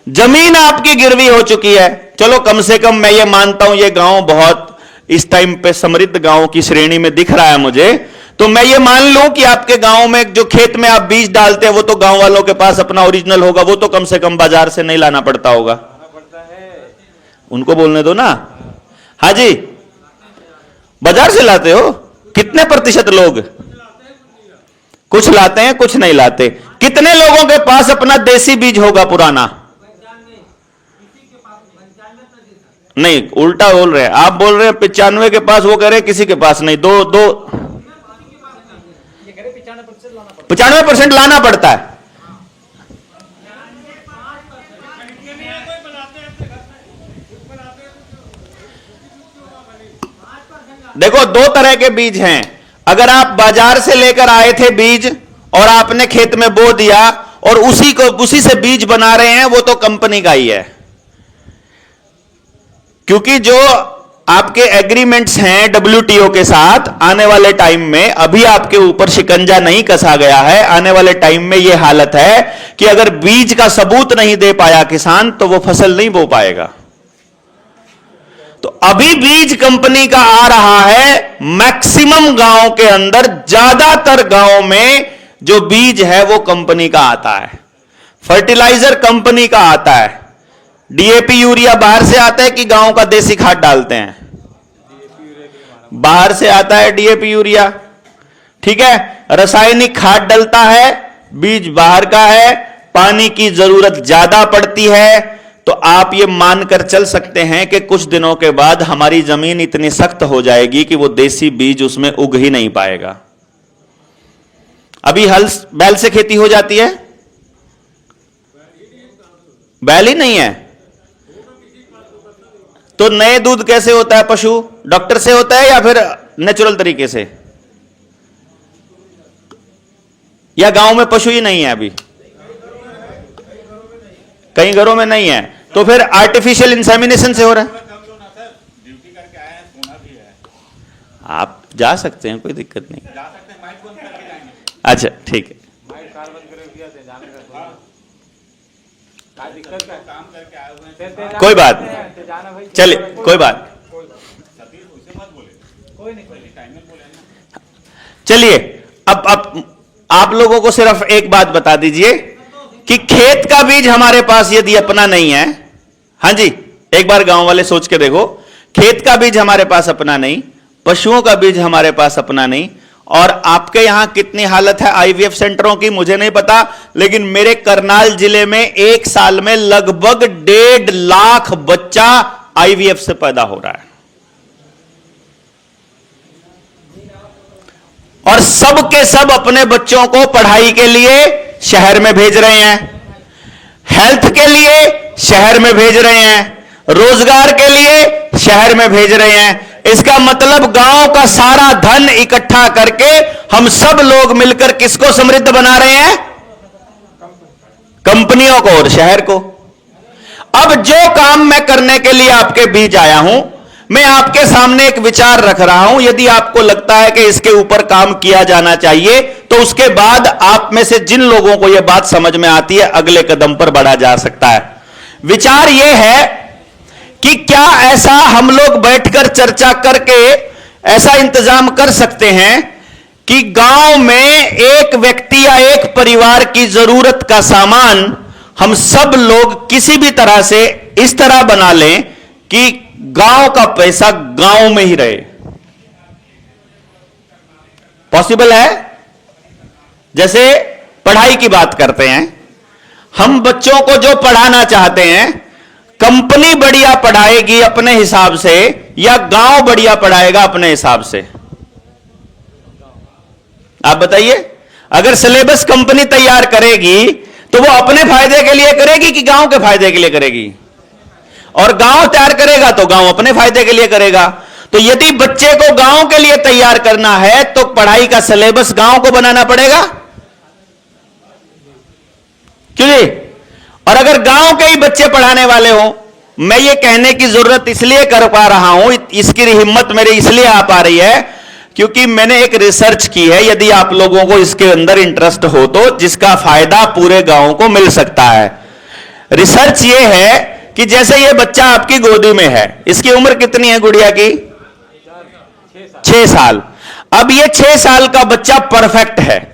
Speaker 1: जमीन आपकी गिरवी हो चुकी है। चलो कम से कम मैं ये मानता हूं ये गांव बहुत इस टाइम पे समृद्ध गांव की श्रेणी में दिख रहा है मुझे, तो मैं ये मान लूं कि आपके गांव में जो खेत में आप बीज डालते हैं वो तो गांव वालों के पास अपना ओरिजिनल होगा, वो तो कम से कम बाजार से नहीं लाना पड़ता होगा। उनको बोलने दो ना। हाँ जी, बाजार से लाते हो? कितने प्रतिशत लोग? कुछ लाते हैं, कुछ नहीं लाते। कितने लोगों के पास अपना देसी बीज होगा पुराना? नहीं, उल्टा बोल रहे हैं आप। बोल रहे हैं 95 के पास, वो कह रहे हैं किसी के पास नहीं। 95% लाना पड़ता है। देखो, 2 तरह के बीज हैं। अगर आप बाजार से लेकर आए थे बीज और आपने खेत में बो दिया और उसी से बीज बना रहे हैं, वो तो कंपनी का ही है। क्योंकि जो आपके एग्रीमेंट्स हैं WTO के साथ, आने वाले टाइम में, अभी आपके ऊपर शिकंजा नहीं कसा गया है, आने वाले टाइम में यह हालत है कि अगर बीज का सबूत नहीं दे पाया किसान तो वो फसल नहीं बो पाएगा। तो अभी बीज कंपनी का आ रहा है, मैक्सिमम गांव के अंदर, ज्यादातर गांव में जो बीज है वो कंपनी का आता है, फर्टिलाइजर कंपनी का आता है। DAP यूरिया बाहर से आता है कि गांव का देसी खाद डालते हैं? बाहर से आता है DAP यूरिया, ठीक है। रासायनिक खाद डलता है, बीज बाहर का है, पानी की जरूरत ज्यादा पड़ती है। तो आप ये मानकर चल सकते हैं कि कुछ दिनों के बाद हमारी जमीन इतनी सख्त हो जाएगी कि वो देसी बीज उसमें उग ही नहीं पाएगा। अभी हल बैल से खेती हो जाती है, बैल ही नहीं है, तो नए दूध कैसे होता है? पशु डॉक्टर से होता है या फिर नेचुरल तरीके से? या गांव में पशु ही नहीं है अभी? कई घरों में नहीं है, तो फिर आर्टिफिशियल इंसेमिनेशन से हो रहा है। आप जा सकते हैं, कोई दिक्कत नहीं। अच्छा ठीक है, कोई बात नहीं, चलिए कोई बात। चलिए अब आप लोगों को सिर्फ एक बात बता दीजिए कि खेत का बीज हमारे पास यदि अपना नहीं है, हां जी, एक बार गांव वाले सोच के देखो, खेत का बीज हमारे पास अपना नहीं, पशुओं का बीज हमारे पास अपना नहीं, और आपके यहां कितनी हालत है IVF सेंटरों की मुझे नहीं पता, लेकिन मेरे करनाल जिले में एक साल में लगभग 1.5 लाख बच्चा IVF से पैदा हो रहा है, और सब के सब अपने बच्चों को पढ़ाई के लिए शहर में भेज रहे हैं, हेल्थ के लिए शहर में भेज रहे हैं, रोजगार के लिए शहर में भेज रहे हैं। इसका मतलब गांव का सारा धन इकट्ठा करके हम सब लोग मिलकर किसको समृद्ध बना रहे हैं? कंपनियों को और शहर को। अब जो काम मैं करने के लिए आपके बीच आया हूं, मैं आपके सामने एक विचार रख रहा हूं, यदि आपको लगता है कि इसके ऊपर काम किया जाना चाहिए तो उसके बाद आप में से जिन लोगों को यह बात समझ में आती है अगले कदम पर बढ़ा जा सकता है। विचार यह है कि क्या ऐसा हम लोग बैठकर चर्चा करके ऐसा इंतजाम कर सकते हैं कि गांव में एक व्यक्ति या एक परिवार की जरूरत का सामान हम सब लोग किसी भी तरह से इस तरह बना लें कि गांव का पैसा गांव में ही रहे? पॉसिबल है? जैसे पढ़ाई की बात करते हैं, हम बच्चों को जो पढ़ाना चाहते हैं, कंपनी बढ़िया पढ़ाएगी अपने हिसाब से या गांव बढ़िया पढ़ाएगा अपने हिसाब से? आप बताइए। अगर सिलेबस कंपनी तैयार करेगी तो वो अपने फायदे के लिए करेगी कि गांव के फायदे के लिए करेगी? और गांव तैयार करेगा तो गांव अपने फायदे के लिए करेगा। तो यदि बच्चे को गांव के लिए तैयार करना है तो पढ़ाई का सिलेबस गांव को बनाना पड़ेगा, क्यों जी? और अगर गांव के ही बच्चे पढ़ाने वाले हो, मैं ये कहने की जरूरत इसलिए कर पा रहा हूं, इसकी हिम्मत मेरी इसलिए आ पा रही है क्योंकि मैंने एक रिसर्च की है, यदि आप लोगों को इसके अंदर इंटरेस्ट हो तो, जिसका फायदा पूरे गांव को मिल सकता है। रिसर्च ये है कि जैसे ये बच्चा आपकी गोदी में है, इसकी उम्र कितनी है गुड़िया की? 6 साल। अब ये 6 साल का बच्चा परफेक्ट है,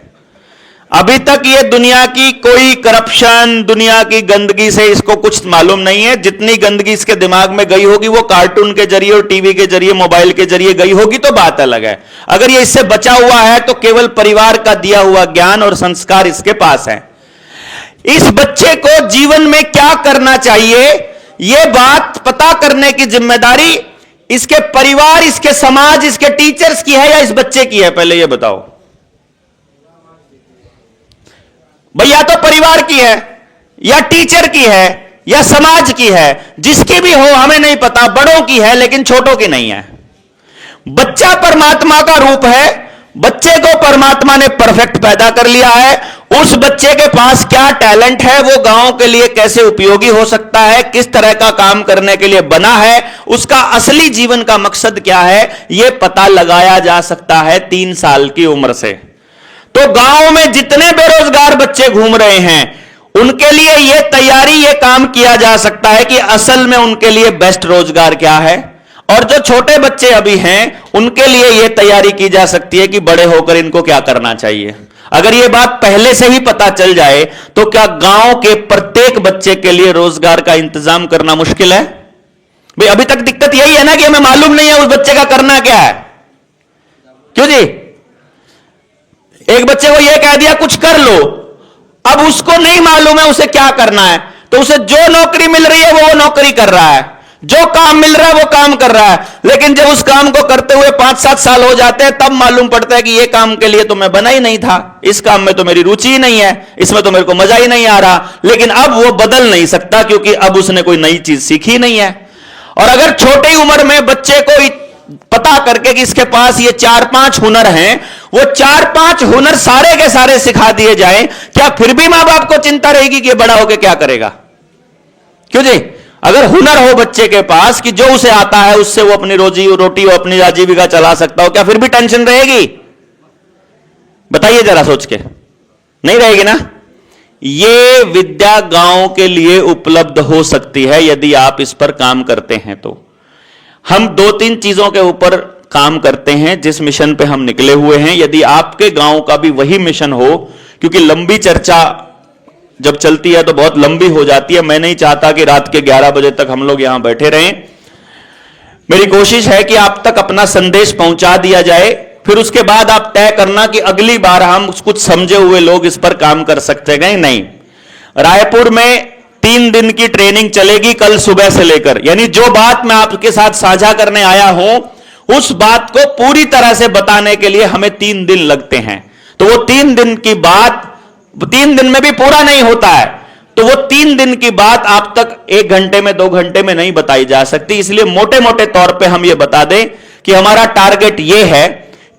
Speaker 1: अभी तक ये दुनिया की कोई करप्शन, दुनिया की गंदगी से इसको कुछ मालूम नहीं है। जितनी गंदगी इसके दिमाग में गई होगी वो कार्टून के जरिए और टीवी के जरिए, मोबाइल के जरिए गई होगी तो बात अलग है। अगर ये इससे बचा हुआ है तो केवल परिवार का दिया हुआ ज्ञान और संस्कार इसके पास है। इस बच्चे को जीवन में क्या करना चाहिए, यह बात पता करने की जिम्मेदारी इसके परिवार, इसके समाज, इसके टीचर्स की है या इस बच्चे की है? पहले यह बताओ भैया। तो परिवार की है या टीचर की है या समाज की है, जिसकी भी हो हमें नहीं पता, बड़ों की है लेकिन छोटों की नहीं है। बच्चा परमात्मा का रूप है, बच्चे को परमात्मा ने परफेक्ट पैदा कर लिया है, उस बच्चे के पास क्या टैलेंट है, वो गांव के लिए कैसे उपयोगी हो सकता है, किस तरह का काम करने के लिए बना है, उसका असली जीवन का मकसद क्या है, यह पता लगाया जा सकता है 3 साल की उम्र से। तो गांव में जितने बेरोजगार बच्चे घूम रहे हैं उनके लिए यह तैयारी, यह काम किया जा सकता है कि असल में उनके लिए बेस्ट रोजगार क्या है। और जो छोटे बच्चे अभी हैं उनके लिए यह तैयारी की जा सकती है कि बड़े होकर इनको क्या करना चाहिए। अगर यह बात पहले से ही पता चल जाए तो क्या गांव के प्रत्येक बच्चे के लिए रोजगार का इंतजाम करना मुश्किल है? भाई अभी तक दिक्कत यही है ना कि हमें मालूम नहीं है उस बच्चे का करना क्या है। क्यों जी? एक बच्चे को यह कह दिया कुछ कर लो, अब उसको नहीं मालूम है उसे क्या करना है, तो उसे जो नौकरी मिल रही है वो नौकरी कर रहा है, जो काम मिल रहा है वो काम कर रहा है। लेकिन जब उस काम को करते हुए 5-7 साल हो जाते हैं तब मालूम पड़ता है कि ये काम के लिए तो मैं बना ही नहीं था, इस काम में तो मेरी रुचि ही नहीं है, इसमें तो मेरे को मजा ही नहीं आ रहा। लेकिन अब वो बदल नहीं सकता क्योंकि अब उसने कोई नई चीज सीखी नहीं है। और अगर छोटी उम्र में बच्चे को पता करके कि इसके पास ये 4-5 हुनर हैं, वो 4-5 हुनर सारे के सारे सिखा दिए जाएं, क्या फिर भी मां बाप को चिंता रहेगी कि बड़ा होकर क्या करेगा? क्यों जी? अगर हुनर हो बच्चे के पास कि जो उसे आता है उससे वो अपनी रोजी रोटी और अपनी आजीविका चला सकता हो, क्या फिर भी टेंशन रहेगी? बताइए जरा सोच के। नहीं रहेगी ना। ये विद्या गांव के लिए उपलब्ध हो सकती है यदि आप इस पर काम करते हैं। तो हम 2-3 चीजों के ऊपर काम करते हैं जिस मिशन पे हम निकले हुए हैं। यदि आपके गांव का भी वही मिशन हो, क्योंकि लंबी चर्चा जब चलती है तो बहुत लंबी हो जाती है, मैं नहीं चाहता कि रात के 11 बजे तक हम लोग यहां बैठे रहें। मेरी कोशिश है कि आप तक अपना संदेश पहुंचा दिया जाए, फिर उसके बाद आप तय करना कि अगली बार हम कुछ समझे हुए लोग इस पर काम कर सकते हैं नहीं। रायपुर में 3 दिन की ट्रेनिंग चलेगी कल सुबह से लेकर, यानी जो बात मैं आपके साथ साझा करने आया हूं उस बात को पूरी तरह से बताने के लिए हमें 3 दिन लगते हैं। तो वो 3 दिन की बात 3 दिन में भी पूरा नहीं होता है, तो वो 3 दिन की बात आप तक 1 घंटे में 2 घंटे में नहीं बताई जा सकती। इसलिए मोटे मोटे तौर पे हम ये बता दें कि हमारा टारगेट ये है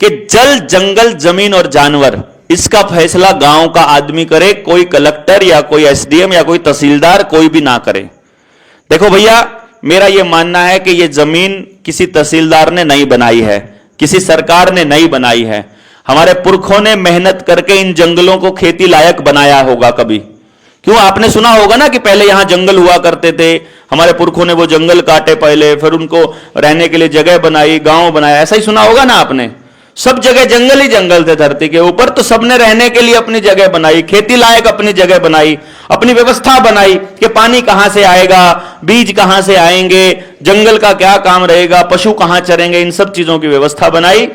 Speaker 1: कि जल, जंगल, जमीन और जानवर, इसका फैसला गांव का आदमी करे, कोई कलेक्टर या कोई एसडीएम या कोई तहसीलदार कोई भी ना करे। देखो भैया, मेरा यह मानना है कि यह जमीन किसी तहसीलदार ने नहीं बनाई है, किसी सरकार ने नहीं बनाई है, हमारे पुरखों ने मेहनत करके इन जंगलों को खेती लायक बनाया होगा कभी। क्यों? आपने सुना होगा ना कि पहले यहां जंगल हुआ करते थे, हमारे पुरखों ने वो जंगल काटे पहले, फिर उनको रहने के लिए जगह बनाई, गांव बनाया, ऐसा ही सुना होगा ना आपने। सब जगह जंगल ही जंगल थे धरती के ऊपर, तो सबने रहने के लिए अपनी जगह बनाई, खेती लायक अपनी जगह बनाई, अपनी व्यवस्था बनाई कि पानी कहां से आएगा, बीज कहां से आएंगे, जंगल का क्या काम रहेगा, पशु कहां चरेंगे, इन सब चीजों की व्यवस्था बनाई।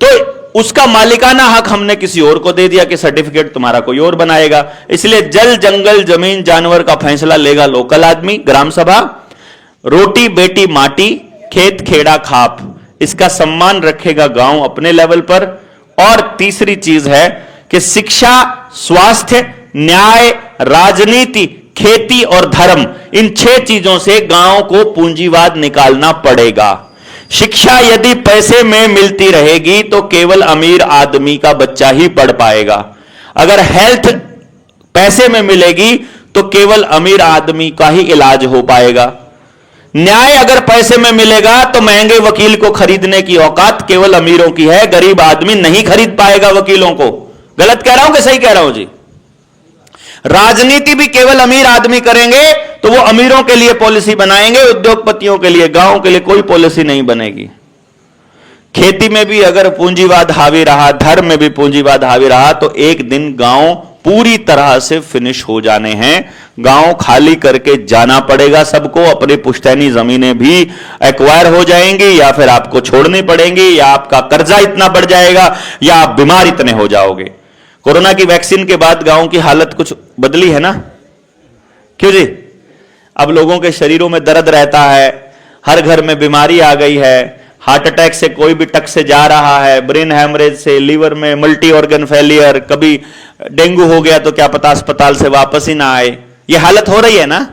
Speaker 1: तो उसका मालिकाना हक हमने किसी और को दे दिया कि सर्टिफिकेट तुम्हारा कोई और बनाएगा। इसलिए जल, जंगल, जमीन, जानवर का फैसला लेगा लोकल आदमी, ग्राम सभा। रोटी बेटी माटी, खेत खेड़ा खाप, इसका सम्मान रखेगा गांव अपने लेवल पर। और तीसरी चीज है कि शिक्षा, स्वास्थ्य, न्याय, राजनीति, खेती और धर्म, इन 6 चीजों से गांव को पूंजीवाद निकालना पड़ेगा। शिक्षा यदि पैसे में मिलती रहेगी तो केवल अमीर आदमी का बच्चा ही पढ़ पाएगा। अगर हेल्थ पैसे में मिलेगी तो केवल अमीर आदमी का ही इलाज हो पाएगा। न्याय अगर पैसे में मिलेगा तो महंगे वकील को खरीदने की औकात केवल अमीरों की है, गरीब आदमी नहीं खरीद पाएगा वकीलों को। गलत कह रहा हूं कि सही कह रहा हूं जी? राजनीति भी केवल अमीर आदमी करेंगे तो वो अमीरों के लिए पॉलिसी बनाएंगे, उद्योगपतियों के लिए, गांव के लिए कोई पॉलिसी नहीं बनेगी। खेती में भी अगर पूंजीवाद हावी रहा, धर्म में भी पूंजीवाद हावी रहा, तो एक दिन गांव पूरी तरह से फिनिश हो जाने हैं। गांव खाली करके जाना पड़ेगा सबको, अपनी पुश्तैनी जमीनें भी एक्वायर हो जाएंगी या फिर आपको छोड़नी पड़ेंगी, या आपका कर्जा इतना बढ़ जाएगा, या आप बीमार इतने हो जाओगे। कोरोना की वैक्सीन के बाद गांव की हालत कुछ बदली है ना? क्यों जी? अब लोगों के शरीरों में दर्द रहता है, हर घर में बीमारी आ गई है, हार्ट अटैक से कोई भी टक से जा रहा है, ब्रेन हैमरेज से, लीवर में मल्टी ऑर्गन फेलियर, कभी डेंगू हो गया तो क्या पता अस्पताल से वापस ही ना आए। ये हालत हो रही है ना?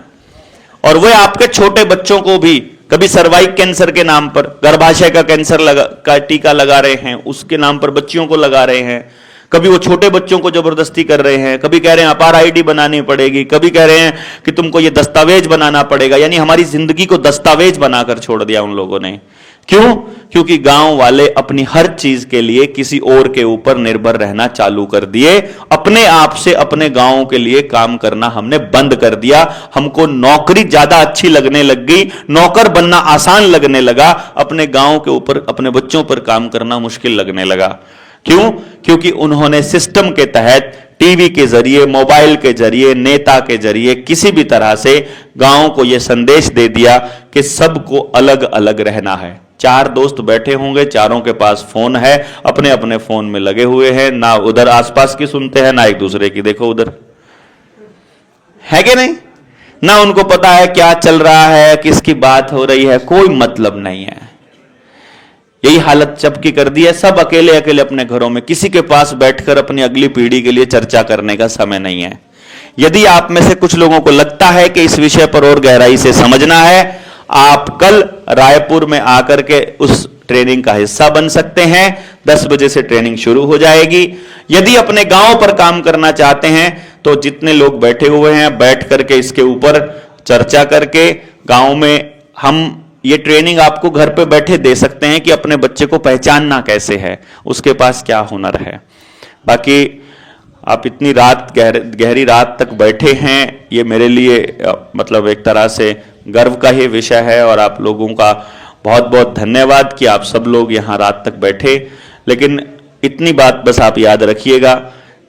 Speaker 1: और वह आपके छोटे बच्चों को भी कभी सर्वाइक कैंसर के नाम पर, गर्भाशय का कैंसर का टीका लगा रहे हैं, उसके नाम पर बच्चियों को लगा रहे हैं। कभी वो छोटे बच्चों को जबरदस्ती कर रहे हैं, कभी कह रहे हैं अपार आईडी बनानी पड़ेगी, कभी कह रहे हैं कि तुमको ये दस्तावेज बनाना पड़ेगा। यानी हमारी जिंदगी को दस्तावेज बनाकर छोड़ दिया उन लोगों ने। क्यों? क्योंकि गांव वाले अपनी हर चीज के लिए किसी और के ऊपर निर्भर रहना चालू कर दिए। अपने आप से अपने गांव के लिए काम करना हमने बंद कर दिया। हमको नौकरी ज्यादा अच्छी लगने लग गई, नौकर बनना आसान लगने लगा, अपने गांव के ऊपर अपने बच्चों पर काम करना मुश्किल लगने लगा। क्यों? क्योंकि उन्होंने सिस्टम के तहत टीवी के जरिए, मोबाइल के जरिए, नेता के जरिए किसी भी तरह से गांव को यह संदेश दे दिया कि सबको अलग अलग रहना है। चार दोस्त बैठे होंगे, चारों के पास फोन है, अपने अपने फोन में लगे हुए हैं, ना उधर आसपास की सुनते हैं, ना एक दूसरे की देखो उधर है कि नहीं, ना उनको पता है क्या चल रहा है, किसकी बात हो रही है, कोई मतलब नहीं है। यही हालत सबकी कर दी है। सब अकेले अकेले अपने घरों में, किसी के पास बैठकर अपनी अगली पीढ़ी के लिए चर्चा करने का समय नहीं है। यदि आप में से कुछ लोगों को लगता है कि इस विषय पर और गहराई से समझना है, आप कल रायपुर में आकर के उस ट्रेनिंग का हिस्सा बन सकते हैं। 10 बजे से ट्रेनिंग शुरू हो जाएगी। यदि अपने गांव पर काम करना चाहते हैं तो जितने लोग बैठे हुए हैं, बैठ करके इसके ऊपर चर्चा करके गांव में हम ये ट्रेनिंग आपको घर पे बैठे दे सकते हैं कि अपने बच्चे को पहचानना कैसे है, उसके पास क्या हुनर है। बाकी आप इतनी रात गहरी रात तक बैठे हैं, ये मेरे लिए मतलब एक तरह से गर्व का ही विषय है। और आप लोगों का बहुत बहुत धन्यवाद कि आप सब लोग यहाँ रात तक बैठे। लेकिन इतनी बात बस आप याद रखिएगा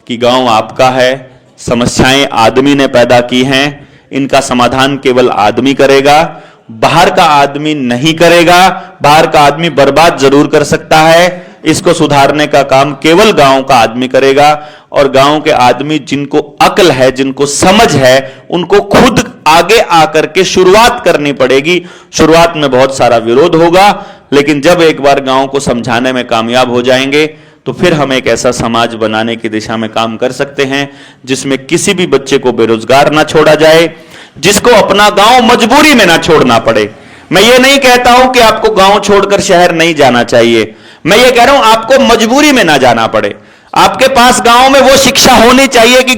Speaker 1: कि गांव आपका है, समस्याएं आदमी ने पैदा की हैं, इनका समाधान केवल आदमी करेगा, बाहर का आदमी नहीं करेगा। बाहर का आदमी बर्बाद जरूर कर सकता है, इसको सुधारने का काम केवल गांव का आदमी करेगा। और गांव के आदमी जिनको अक्ल है, जिनको समझ है, उनको खुद आगे आकर के शुरुआत करनी पड़ेगी। शुरुआत में बहुत सारा विरोध होगा, लेकिन जब एक बार गांव को समझाने में कामयाब हो जाएंगे तो फिर हम एक ऐसा समाज बनाने की दिशा में काम कर सकते हैं जिसमें किसी भी बच्चे को बेरोजगार ना छोड़ा जाए, जिसको अपना गांव मजबूरी में ना छोड़ना पड़े। मैं ये नहीं कहता हूं कि आपको गांव छोड़कर शहर नहीं जाना चाहिए, मैं ये कह रहा हूं आपको मजबूरी में ना जाना पड़े। आपके पास गांव में वो शिक्षा होनी चाहिए कि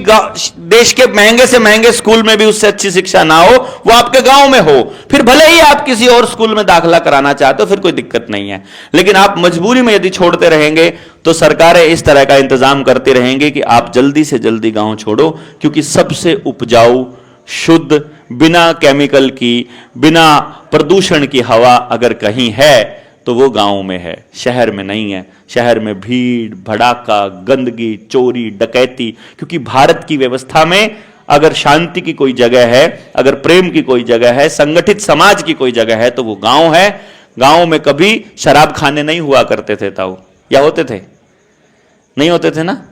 Speaker 1: देश के महंगे से महंगे स्कूल में भी उससे अच्छी शिक्षा ना हो, वो आपके गांव में हो। फिर भले ही आप किसी और स्कूल में दाखिला कराना चाहते हो, फिर कोई दिक्कत नहीं है। लेकिन आप मजबूरी में यदि छोड़ते रहेंगे तो सरकारें इस तरह का इंतजाम करती रहेंगी कि आप जल्दी से जल्दी गांव छोड़ो। क्योंकि सबसे उपजाऊ, शुद्ध, बिना केमिकल की, बिना प्रदूषण की हवा अगर कहीं है तो वो गांव में है, शहर में नहीं है। शहर में भीड़ भड़ाका, गंदगी, चोरी, डकैती। क्योंकि भारत की व्यवस्था में अगर शांति की कोई जगह है, अगर प्रेम की कोई जगह है, संगठित समाज की कोई जगह है तो वो गांव है। गांव में कभी शराब खाने नहीं हुआ करते थे ताऊ, या होते थे? नहीं होते थे ना।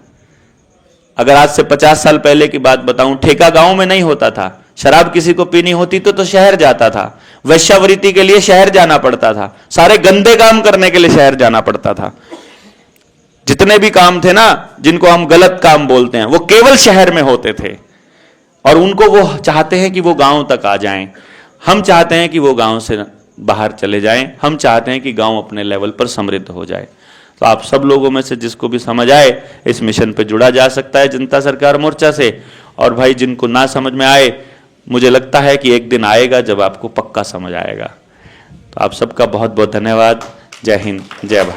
Speaker 1: अगर आज से 50 साल पहले की बात बताऊं, ठेका गांव में नहीं होता था। शराब किसी को पीनी होती तो शहर जाता था, वैश्यावृत्ति के लिए शहर जाना पड़ता था, सारे गंदे काम करने के लिए शहर जाना पड़ता था। जितने भी काम थे ना, जिनको हम गलत काम बोलते हैं, वो केवल शहर में होते थे। और उनको वो चाहते हैं कि वो गांव तक आ जाएं। हम चाहते हैं कि वो गांव से बाहर चले जाएं। हम चाहते हैं कि गांव अपने लेवल पर समृद्ध हो जाए। तो आप सब लोगों में से जिसको भी समझ आए, इस मिशन पे जुड़ा जा सकता है जनता सरकार मोर्चा से। और भाई जिनको ना समझ में आए, मुझे लगता है कि एक दिन आएगा जब आपको पक्का समझ आएगा। तो आप सबका बहुत बहुत धन्यवाद। जय हिंद, जय भारत।